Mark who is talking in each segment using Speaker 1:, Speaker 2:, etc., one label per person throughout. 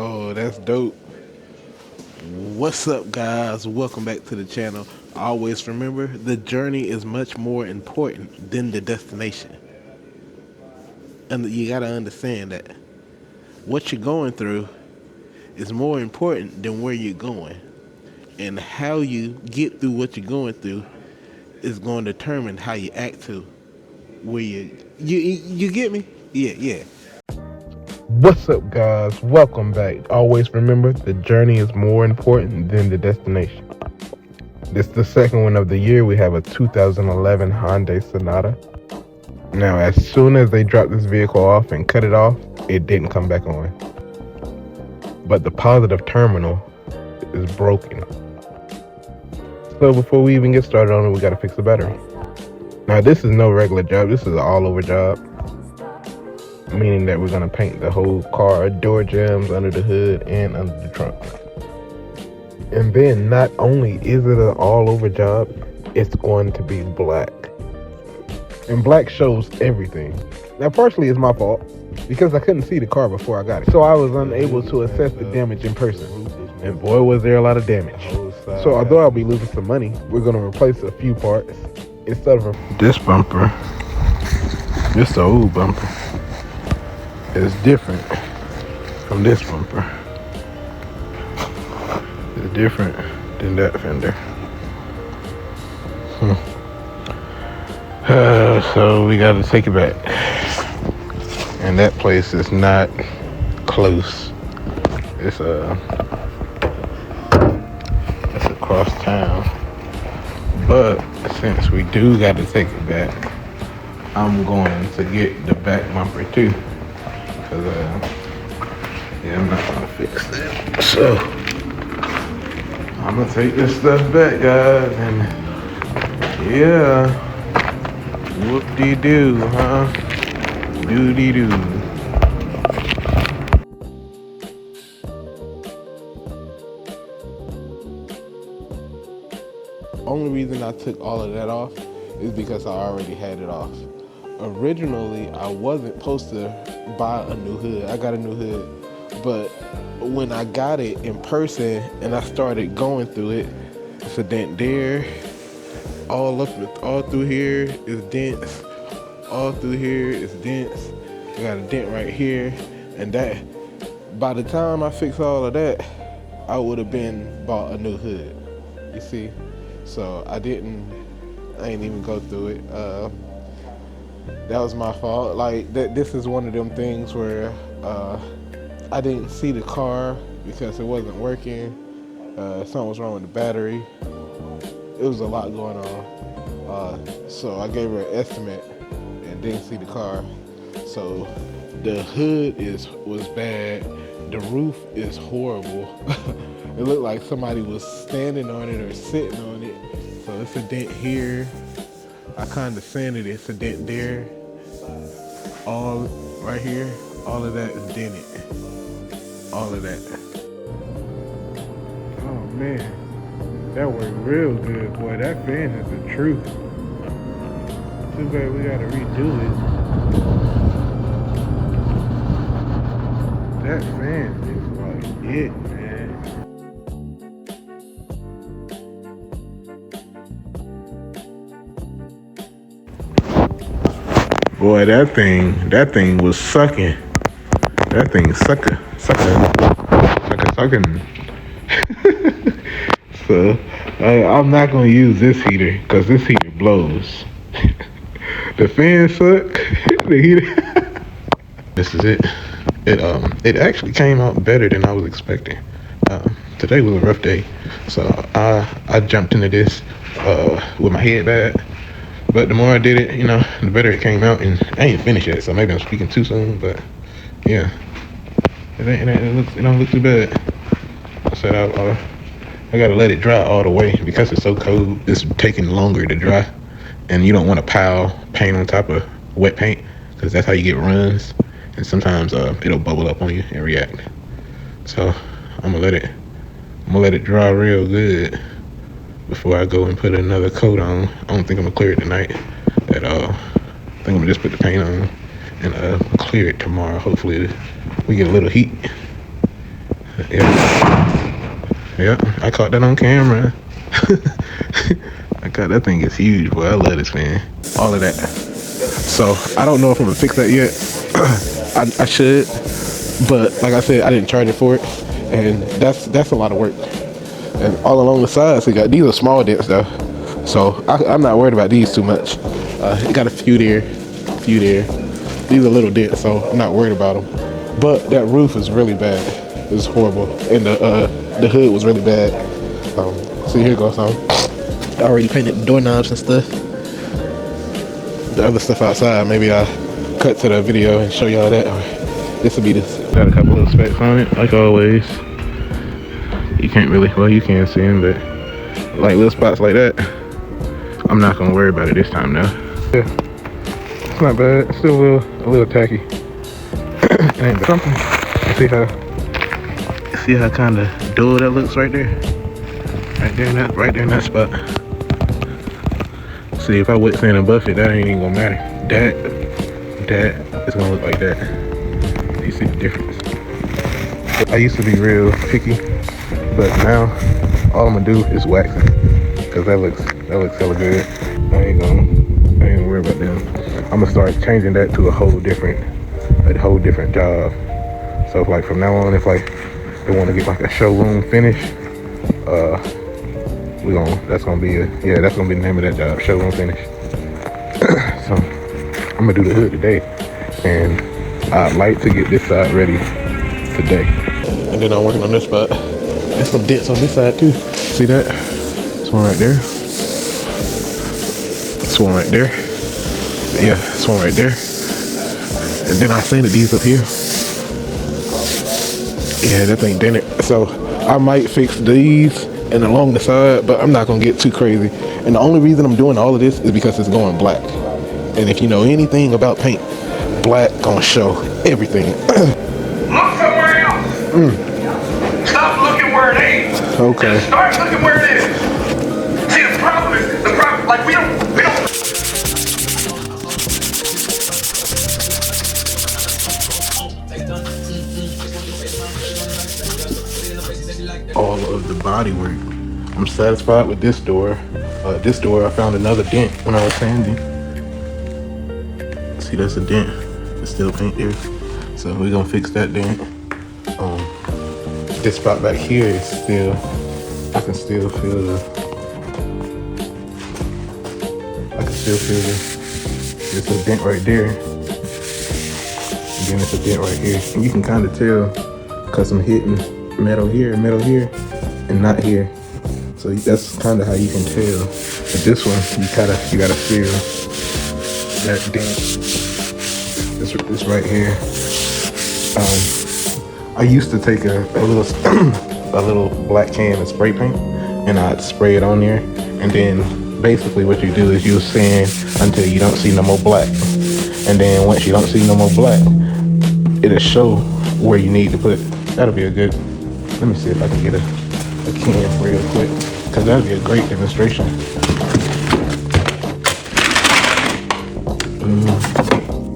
Speaker 1: Oh, that's dope. What's up, guys? Welcome back to the channel. Always remember the journey is much more important than the destination. And you got to understand that what you're going through is more important than where you're going. And how you get through what you're going through is going to determine how you act to where you get me? Yeah. What's up, guys? Welcome back. Always remember the journey is more important than the destination. This is the second one of the year. We have a 2011 Hyundai Sonata. Now, as soon as they dropped this vehicle off and cut it off, it didn't come back on. But the positive terminal is broken. So before we even get started on it, we got to fix the battery. Now, this is no regular job. This is an all-over job, meaning that we're going to paint the whole car, door jambs, under the hood, and under the trunk. And then not only is it an all-over job, it's going to be black. And black shows everything. Now, partially it's my fault because I couldn't see the car before I got it. So I was unable to assess the damage in person. And boy, was there a lot of damage. So although I'll be losing some money, we're going to replace a few parts. Instead of this bumper, this old bumper, is different from this bumper. It's different than that fender. So we got to take it back. And that place is not close. It's across town. But since we do got to take it back, I'm going to get the back bumper too. Cause I'm not gonna fix that. So I'm gonna take this stuff back, guys, and yeah, whoop-de-doo, huh? Do-de-doo. Only reason I took all of that off is because I already had it off. Originally, I wasn't supposed to buy a new hood. I got a new hood, but when I got it in person and I started going through it, it's a dent there, all through here is dents, all through here is dents. I got a dent right here, and that, by the time I fix all of that, I would have been bought a new hood. You see, so I ain't even go through it. That was my fault. Like this is one of them things where I didn't see the car because it wasn't working. Something was wrong with the battery. It was a lot going on. So I gave her an estimate and didn't see the car. So the hood was bad. The roof is horrible. It looked like somebody was standing on it or sitting on it. So it's a dent here. I kind of sanded it. It's a dent there. All right here. All of that is dented. All of that. Oh man, that worked real good, boy. That fan is the truth. Too bad we gotta redo it. That fan is like it, man. Boy, that thing was sucking. That thing sucking. So I'm not gonna use this heater because this heater blows. The fan suck. The heater. This is it. It actually came out better than I was expecting. Today was a rough day, so I jumped into this with my head bad. But the more I did it, the better it came out. And I ain't finished yet, so maybe I'm speaking too soon. But yeah, it don't look too bad. I said I gotta let it dry all the way because it's so cold. It's taking longer to dry, and you don't want to pile paint on top of wet paint because that's how you get runs. And sometimes it'll bubble up on you and react. So I'm gonna let it dry real good before I go and put another coat on. I don't think I'm gonna clear it tonight at all. I think I'm gonna just put the paint on and clear it tomorrow. Hopefully we get a little heat Yeah, I caught that on camera. I got that thing is huge, boy. I love this fan. All of that. So I don't know if I'm gonna fix that yet. I should, but like I said, I didn't charge it for it, and that's a lot of work. And all along the sides, these are small dents though, so I'm not worried about these too much. It got a few there. These are little dents, so I'm not worried about them. But that roof is really bad. It's horrible, and the hood was really bad. See, here goes some. I already painted the doorknobs and stuff. The other stuff outside, maybe I'll cut to the video and show y'all that. This will be this. Got a couple little specs on it, like always. You can't really, well, you can see them, but like little spots like that, I'm not gonna worry about it this time now. Yeah, it's not bad. It's still a little tacky. It ain't something. See how kind of dull that looks right there. Right there in that spot. See, if I wet sand and buff it, that ain't even gonna matter. That is gonna look like that. You see the difference? I used to be real picky, but now all I'm gonna do is wax it, cause that looks hella good. I ain't gonna worry about them. I'm gonna start changing that to a whole different job. So if, like, from now on, if like they want to get like a showroom finish, that's gonna be the name of that job, showroom finish. So I'm gonna do the hood today, and I'd like to get this side ready today. And then I'm working on this spot. There's some dents on this side too. See that? This one right there. This one right there. Yeah, this one right there. And then I sanded these up here. Yeah, that thing dented. So I might fix these and along the side, but I'm not gonna get too crazy. And the only reason I'm doing all of this is because it's going black. And if you know anything about paint, black gonna show everything.
Speaker 2: Look somewhere else. Stop looking where it ain't.
Speaker 1: Okay.
Speaker 2: Just start looking where it is. See, the problem like we don't.
Speaker 1: All of the body work. I'm satisfied with this door. This door, I found another dent when I was sanding. See, that's a dent. It's still paint there. So we're gonna fix that dent. This spot back here is still, I can still feel there's a dent right there. And then it's a dent right here. And you can kind of tell because I'm hitting metal here, and not here. So that's kind of how you can tell. But this one, you gotta feel that dent. This right here. I used to take a little black can of spray paint, and I'd spray it on there, and then basically what you do is you sand until you don't see no more black, and then once you don't see no more black, it'll show where you need to put. That'll be a good. Let me see if I can get a can real quick, because that'd be a great demonstration.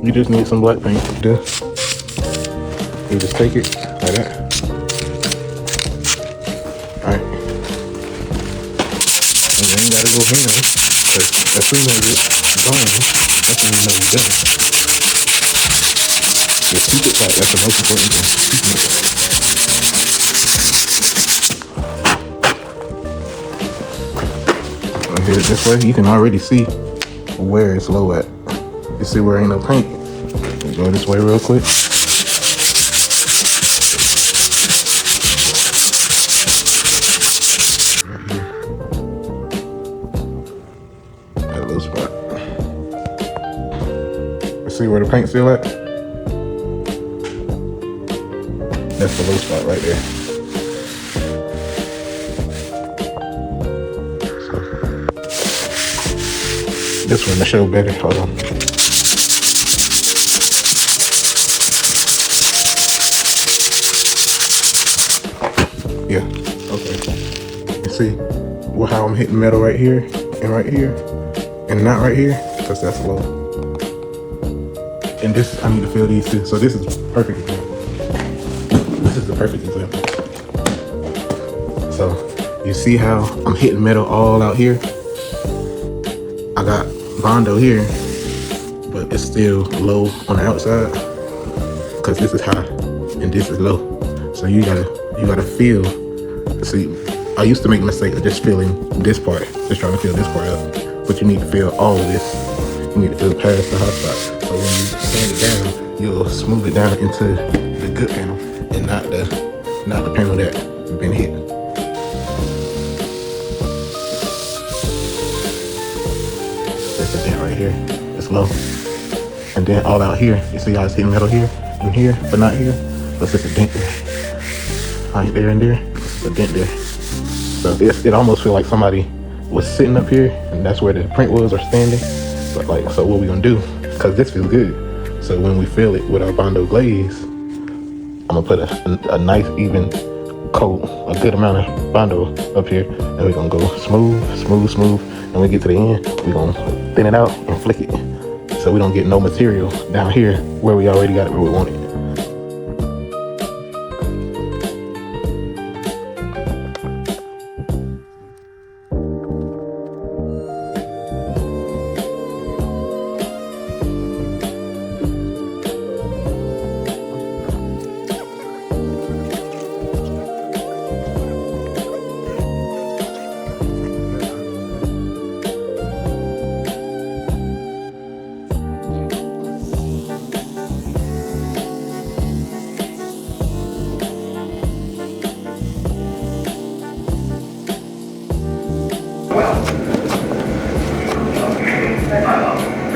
Speaker 1: You just need some black paint. You just take it like that. Alright. And then you gotta go ham, because as soon as it's gone, that's when you know you're done. Just keep it tight, that's the most important thing. Keep it tight. Here this way, you can already see where it's low at. You see where ain't no paint. Go this way real quick. Right here. That little spot. You see where the paint's still at? That's the low spot right there. This one to show better. Hold on. Yeah. Okay. You see how I'm hitting metal right here, and not right here, because that's low. And this, I need to feel these too. So this is perfect example. This is the perfect example. So you see how I'm hitting metal all out here? I got Bondo here, but it's still low on the outside because this is high and this is low. So you gotta feel. See, I used to make the mistake of just feeling this part, just trying to feel this part up, but you need to feel all of this. You need to feel past the hot spot. So when you sand it down, you'll smooth it down into the good panel and not the panel that been hit. That's the dent right here. It's low. And then all out here, you see how it's hitting metal here and here, but not here. So it's just a dent there. Right there and there, it's a dent there. So it almost feels like somebody was sitting up here and that's where the print was or standing. But like, so what we gonna do? Cause this feels good. So when we fill it with our Bondo glaze, I'm gonna put a nice even coat, a good amount of Bondo up here, and we're gonna go smooth. And when we get to the end, we're gonna thin it out and flick it. So we don't get no material down here where we already got it where we want it.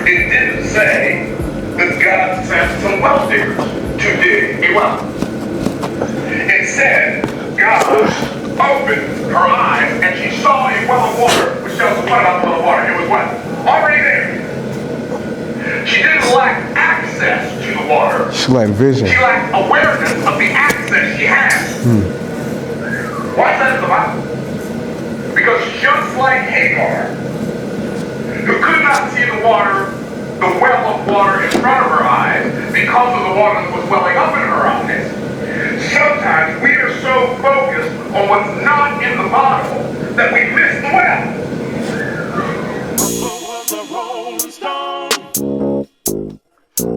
Speaker 2: It didn't say that God sent some well diggers to dig a well. It said God opened her eyes and she saw a well of water, which tells us what about the well of water? It was what? Already there. She didn't lack access to the water.
Speaker 1: She lacked vision.
Speaker 2: She lacked awareness of the access she had. Why is that in the Bible? Because just like Hagar, who could not see the water, the well of water in front of her eyes because of the water that was welling up in her eyes, sometimes we are so focused on what's not in the bottle that we miss the well.
Speaker 3: Was a rolling stone.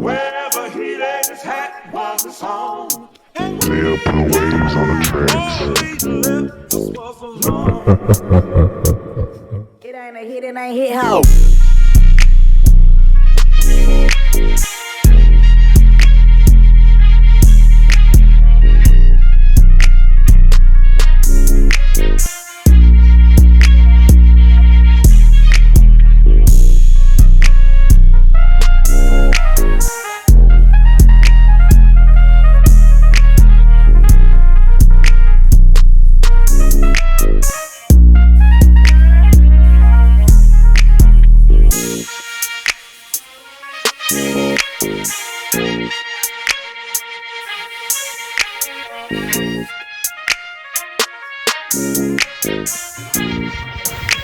Speaker 3: Wherever he laid his hat was his home.
Speaker 4: They'll put waves on the tracks.
Speaker 5: It ain't a hit, it ain't hit how.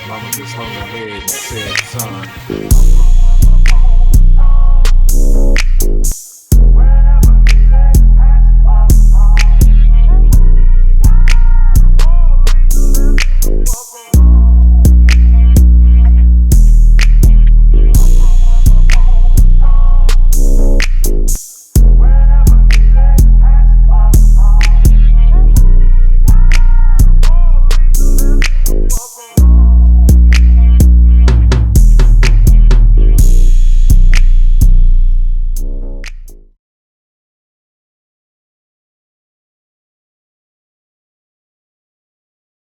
Speaker 3: Mama just hung her head and said, son.